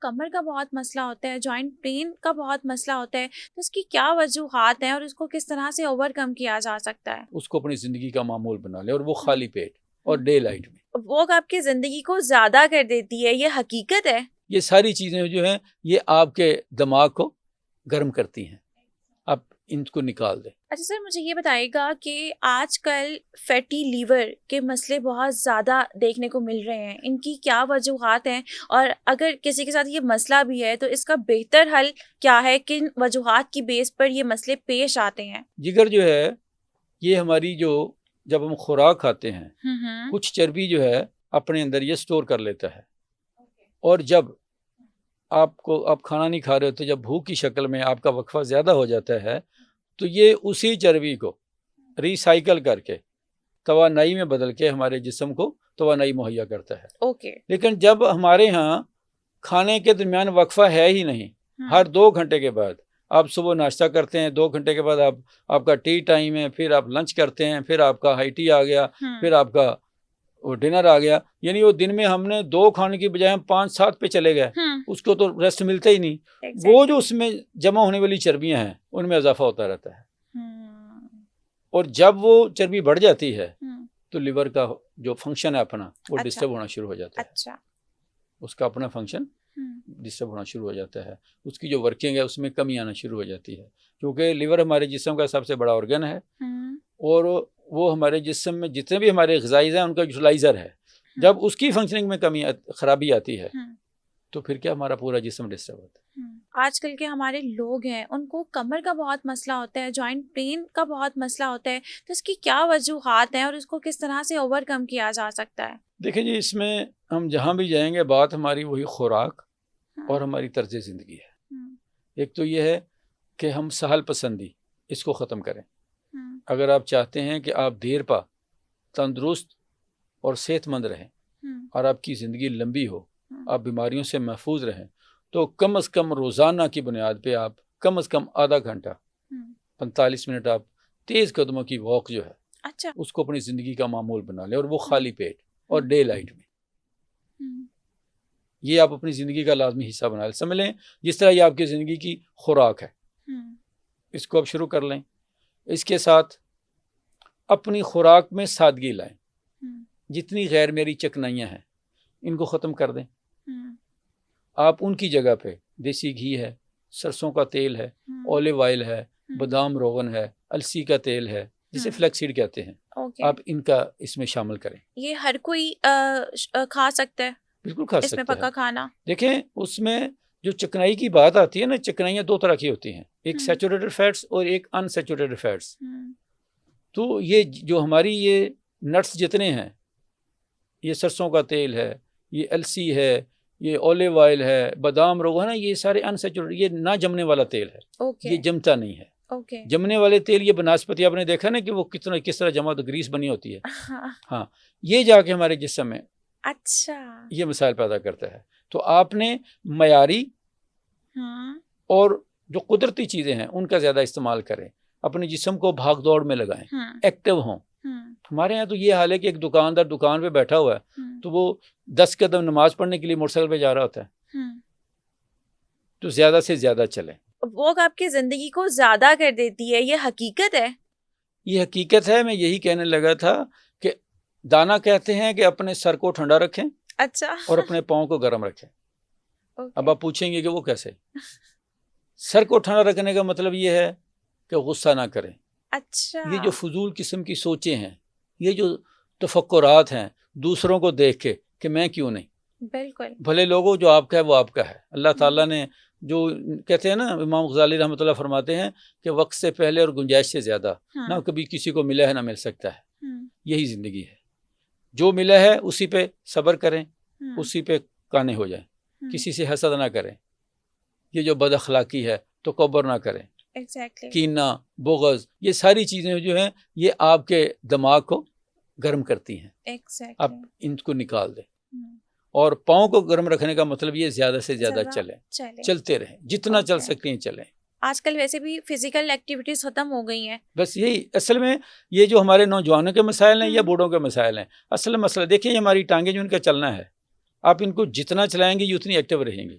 کمر کا بہت مسئلہ ہوتا ہے، جوائنٹ پین کا بہت مسئلہ ہوتا ہے، تو اس کی کیا وجوہات ہیں اور اس کو کس طرح سے اوور کم کیا جا سکتا ہے؟ اس کو اپنی زندگی کا معمول بنا لے، اور وہ خالی پیٹ اور ڈے لائٹ میں۔ وہ آپ کی زندگی کو زیادہ کر دیتی ہے، یہ حقیقت ہے؟ یہ ساری چیزیں جو ہیں یہ آپ کے دماغ کو گرم کرتی ہیں، آپ ان کو نکال دیں۔ اچھا سر، مجھے یہ بتائیے گا کہ آج کل فیٹی لیور کے مسئلے بہت زیادہ دیکھنے کو مل رہے ہیں، ان کی کیا وجوہات ہیں، اور اگر کسی کے ساتھ یہ مسئلہ بھی ہے تو اس کا بہتر حل کیا ہے؟ کن وجوہات کی بیس پر یہ مسئلے پیش آتے ہیں؟ جگر جو ہے یہ ہماری جب ہم خوراک کھاتے ہیں کچھ چربی جو ہے اپنے اندر یہ سٹور کر لیتا ہے، اور جب آپ کھانا نہیں کھا رہے ہوتے، جب بھوک کی شکل میں آپ کا وقفہ زیادہ ہو جاتا ہے تو یہ اسی چربی کو ری سائیکل کر کے توانائی میں بدل کے ہمارے جسم کو توانائی مہیا کرتا ہے۔ لیکن جب ہمارے ہاں کھانے کے درمیان وقفہ ہے ہی نہیں، ہر 2 گھنٹے کے بعد آپ صبح ناشتہ کرتے ہیں، 2 گھنٹے کے بعد آپ کا ٹی ٹائم ہے، پھر آپ لنچ کرتے ہیں، پھر آپ کا ہائی ٹی آ گیا، پھر آپ کا ڈنر آ گیا، یعنی وہ دن میں ہم نے 2 کھانے کی بجائے ہم 5-7 پہ چلے گئے، اس کو تو ریسٹ ملتا ہی نہیں۔ وہ جو اس میں جمع ہونے والی چربیاں ہیں ان میں اضافہ ہوتا رہتا ہے، اور جب وہ چربی بڑھ جاتی ہے تو لیور کا جو فنکشن ہے اپنا وہ ڈسٹرب ہونا شروع ہو جاتا ہے، اس کا اپنا فنکشن ڈسٹرب ہونا شروع ہو جاتا ہے، اس کی جو ورکنگ ہے اس میں کمی آنا شروع ہو جاتی ہے، کیونکہ لیور ہمارے جسم کا سب سے بڑا آرگن ہے، اور وہ ہمارے جسم میں جتنے بھی ہمارے غذائز ہیں ان کا یوٹیلائزر ہے۔ جب اس کی فنکشننگ میں خرابی آتی ہے تو پھر کیا ہمارا پورا جسم ڈسٹرب ہوتا ہے۔ آج کل کے ہمارے لوگ ہیں ان کو کمر کا بہت مسئلہ ہوتا ہے، جوائنٹ پین کا بہت مسئلہ ہوتا ہے، تو اس کی کیا وجوہات ہیں اور اس کو کس طرح سے اوور کم کیا جا سکتا ہے؟ دیکھیں جی، اس میں ہم جہاں بھی جائیں گے بات ہماری وہی خوراک اور ہماری طرز زندگی ہے۔ ایک تو یہ ہے کہ ہم سہل پسندی اس کو ختم کریں۔ اگر آپ چاہتے ہیں کہ آپ دیر پا تندرست اور صحت مند رہیں اور آپ کی زندگی لمبی ہو، آپ بیماریوں سے محفوظ رہیں، تو کم از کم روزانہ کی بنیاد پہ آپ کم از کم آدھا گھنٹہ 45 منٹ آپ تیز قدموں کی واک جو ہے اس کو اپنی زندگی کا معمول بنا لیں، اور وہ خالی پیٹ اور ڈے لائٹ میں۔ یہ آپ اپنی زندگی کا لازمی حصہ بنا لیں، سمجھ لیں جس طرح یہ آپ کی زندگی کی خوراک ہے، اس کو آپ شروع کر لیں۔ اس کے ساتھ اپنی خوراک میں سادگی لائیں، جتنی غیر معیاری چکنائیاں ہیں ان کو ختم کر دیں۔ آپ ان کی جگہ پہ دیسی گھی ہے، سرسوں کا تیل ہے، اولیو آئل ہے، بادام روغن ہے، السی کا تیل ہے جسے فلیکس سیڈ کہتے ہیں، آپ ان کا اس میں شامل کریں۔ یہ ہر کوئی کھا سکتا ہے؟ بالکل کھا اس سکتا میں پکا کھانا؟ دیکھیں اس میں جو چکنائی کی بات آتی ہے نا، چکنائیاں 2 طرح کی ہوتی ہیں، ایک سیچوریٹڈ فیٹس اور ایک ان سیچوریٹڈ فیٹس۔ تو یہ جو ہماری یہ نٹس جتنے ہیں، یہ سرسوں کا تیل ہے، یہ السی ہے، یہ اولیو آئل ہے، بادام روغن ہے، یہ سارے ان سیچوریٹڈ، یہ نہ جمنے والا تیل ہے، یہ جمتا نہیں ہے۔ جمنے والے تیل یہ بناسپتی آپ نے دیکھا نا کہ وہ کس طرح جمع گریس بنی ہوتی ہے، ہاں، یہ جا کے ہمارے جسم میں یہ مسائل پیدا کرتا ہے۔ تو آپ نے معیاری اور جو قدرتی چیزیں ہیں ان کا زیادہ استعمال کریں، اپنے جسم کو بھاگ دوڑ میں لگائیں، ایکٹیو ہوں۔ ہمارے یہاں تو یہ حال ہے کہ ایک دکاندار دکان پہ بیٹھا ہوا ہے تو وہ 10 قدم نماز پڑھنے کے لیے موٹر سائیکل پہ جا رہا ہوتا ہے، تو زیادہ سے زیادہ چلیں۔ وہ آپ کی زندگی کو زیادہ کر دیتی ہے، یہ حقیقت ہے؟ یہ حقیقت ہے، میں یہی کہنے لگا تھا کہ دانا کہتے ہیں کہ اپنے سر کو ٹھنڈا رکھیں اور اپنے پاؤں کو گرم رکھیں۔ اب آپ پوچھیں گے کہ وہ کیسے؟ سر کو ٹھنڈا رکھنے کا مطلب یہ ہے کہ غصہ نہ کریں۔ یہ جو فضول قسم کی سوچیں ہیں، یہ جو تفکرات ہیں دوسروں کو دیکھ کے کہ میں کیوں نہیں، بالکل بھلے لوگوں جو آپ کا ہے وہ آپ کا ہے۔ اللہ تعالیٰ نے جو کہتے ہیں نا، امام غزالی رحمۃ اللہ فرماتے ہیں کہ وقت سے پہلے اور گنجائش سے زیادہ نہ کبھی کسی کو ملا ہے نہ مل سکتا ہے، یہی زندگی ہے۔ جو ملا ہے اسی پہ صبر کریں، اسی پہ قانع ہو جائیں، کسی سے حسد نہ کریں۔ یہ جو بد اخلاقی ہے تکبر نہ کریں، کینہ، بغض، یہ ساری چیزیں جو ہیں یہ آپ کے دماغ کو گرم کرتی ہیں، آپ ان کو نکال دیں۔ اور پاؤں کو گرم رکھنے کا مطلب یہ زیادہ سے زیادہ چلتے رہیں، جتنا چل سکتے ہیں چلیں۔ آج کل ویسے بھی فزیکل ایکٹیویٹیز ختم ہو گئی ہیں، بس یہی اصل میں یہ جو ہمارے نوجوانوں کے مسائل ہیں یا بوڑھوں کے مسائل ہیں، اصل مسئلہ دیکھیں ہماری ٹانگیں جو ان کا چلنا ہے، آپ ان کو جتنا چلائیں گے یہ اتنی ایکٹیو رہیں گی۔